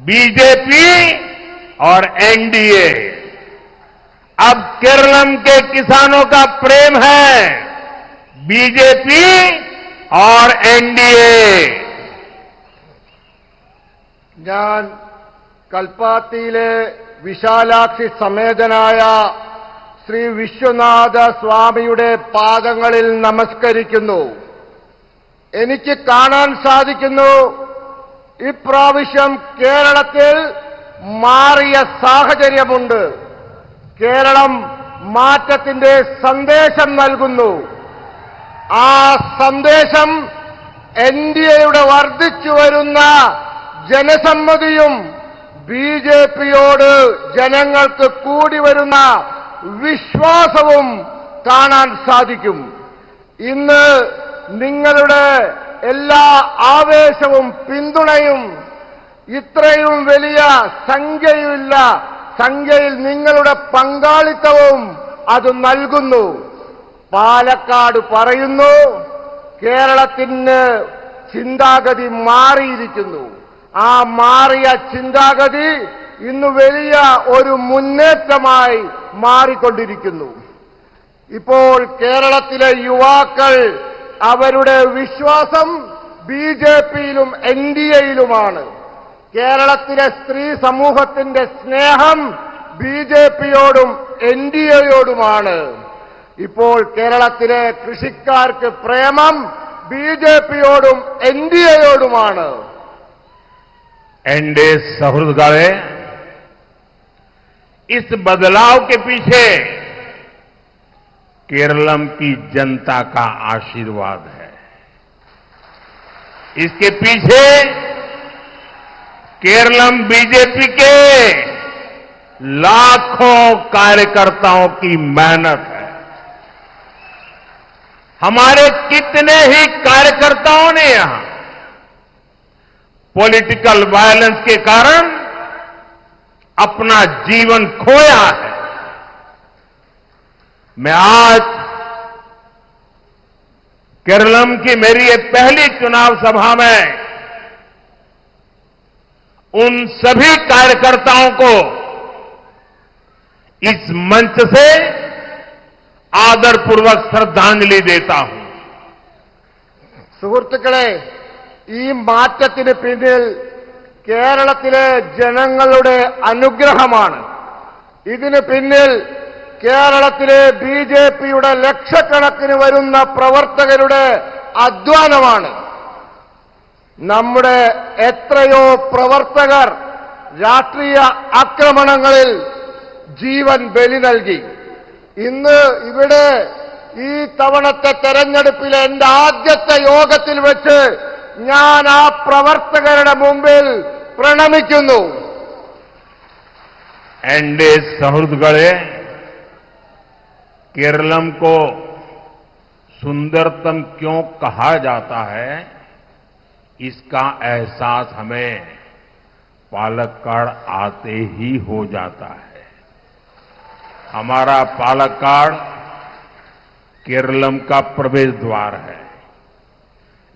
BJP और NDA. अब केरलम के किसानों का प्रेम है बीजेपी और एनडीए। ഞാൻ കൽപ്പാത്തിയിലെ വിശാലാക്ഷി സമേതനായ ശ്രീ വിശ്വനാഥ സ്വാമിയുടെ പാദങ്ങളിൽ നമസ്കരിക്കുന്നു. എനിക്ക് കാണാൻ സാധിക്കുന്നു ഇപ്രാവശ്യം കേരളത്തിൽ മാറിയ സാഹചര്യമുണ്ട്. കേരളം മാറ്റത്തിന്റെ സന്ദേശം നൽകുന്നു. ആ സന്ദേശം എൻഡിഎയുടെ വർദ്ധിച്ചു വരുന്ന ജനസമ്മതിയും ബിജെപിയോട് ജനങ്ങൾക്ക് കൂടി വരുന്ന വിശ്വാസവും കാണാൻ സാധിക്കും. ഇന്ന് നിങ്ങളുടെ എല്ലാ ആവേശവും പിന്തുണയും ഇത്രയും വലിയ സംഖ്യയിൽ നിങ്ങളുടെ പങ്കാളിത്തവും അത് നൽകുന്നു. പാലക്കാട് പറയുന്നു കേരളത്തിന് ചിന്താഗതി മാറിയിരിക്കുന്നു. ആ മാറിയ ചിന്താഗതി ഇന്ന് വലിയ ഒരു മുന്നേറ്റമായി മാറിക്കൊണ്ടിരിക്കുന്നു. ഇപ്പോൾ കേരളത്തിലെ യുവാക്കൾ അവരുടെ വിശ്വാസം ബിജെപിയിലും എൻഡിഎയിലുമാണ്. കേരളത്തിലെ സ്ത്രീ സമൂഹത്തിന്റെ സ്നേഹം ബിജെപിയോടും എൻഡിഎയോടുമാണ്. ഇപ്പോൾ കേരളത്തിലെ കൃഷിക്കാർക്ക് പ്രേമം ബിജെപിയോടും എൻഡിഎയോടുമാണ്. एनडीए सहृदगारे इस बदलाव के पीछे केरलम की जनता का आशीर्वाद है। इसके पीछे केरलम बीजेपी के लाखों कार्यकर्ताओं की मेहनत है। हमारे कितने ही कार्यकर्ताओं ने यहां पॉलिटिकल वायलेंस के कारण अपना जीवन खोया है। मैं आज केरलम की मेरी ये पहली चुनाव सभा में उन सभी कार्यकर्ताओं को इस मंच से आदरपूर्वक श्रद्धांजलि देता हूं। സുഹൃത്തുക്കളെ, ഈ മാറ്റത്തിന് പിന്നിൽ കേരളത്തിലെ ജനങ്ങളുടെ അനുഗ്രഹമാണ്. ഇതിന് പിന്നിൽ കേരളത്തിലെ ബിജെപിയുടെ ലക്ഷക്കണക്കിന് വരുന്ന പ്രവർത്തകരുടെ അധ്വാനമാണ്. നമ്മുടെ എത്രയോ പ്രവർത്തകർ രാഷ്ട്രീയ ആക്രമണങ്ങളിൽ ജീവൻ ബലി നൽകി. ഇന്ന് ഇവിടെ ഈ തവണത്തെ തെരഞ്ഞെടുപ്പിലെ എന്റെ ആദ്യത്തെ യോഗത്തിൽ വെച്ച് ഞാൻ ആ പ്രവർത്തകരുടെ മുമ്പിൽ പ്രണമിക്കുന്നു. एनडीए सहृदगढ़े केरलम को सुंदरतम क्यों कहा जाता है, इसका एहसास हमें पालक्काड़ आते ही हो जाता है। हमारा पालक्काड़ केरलम का प्रवेश द्वार है।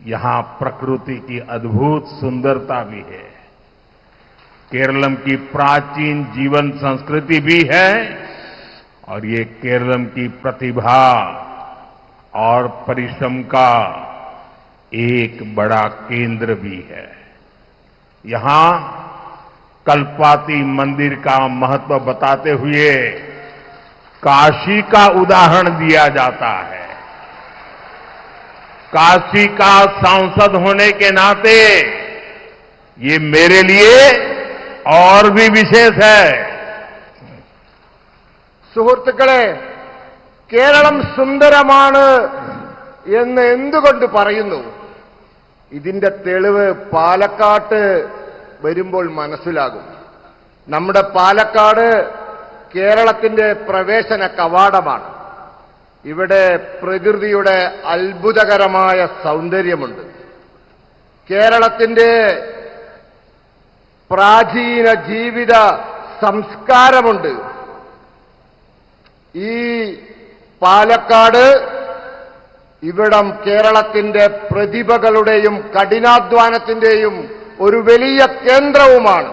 यहां प्रकृति की अद्भुत सुंदरता भी है। केरलम की प्राचीन जीवन संस्कृति भी है और ये केरलम की प्रतिभा और परिश्रम का एक बड़ा केंद्र भी है। यहां कल्पाती मंदिर का महत्व बताते हुए काशी का उदाहरण दिया जाता है। काशी का सांसद होने के नाते ये मेरे लिए और भी विशेष है। സുഹൃത്തുക്കളെ, കേരളം സുന്ദരമാണ് എന്ന് എന്തുകൊണ്ട് പറയുന്നു? ഇതിന്റെ തെളിവ് പാലക്കാട്ട് വരുമ്പോൾ മനസ്സിലാകും. നമ്മുടെ പാലക്കാട് കേരളത്തിന്റെ പ്രവേശന കവാടമാണ്. ഇവിടെ പ്രകൃതിയുടെ അത്ഭുതകരമായ സൗന്ദര്യമുണ്ട്. കേരളത്തിന്റെ പ്രാചീന ജീവിത സംസ്കാരമുണ്ട്. ഈ പാലക്കാട് ഇവിടം കേരളത്തിന്റെ പ്രതിഭകളുടെയും കഠിനാധ്വാനത്തിന്റെയും ഒരു വലിയ കേന്ദ്രവുമാണ്.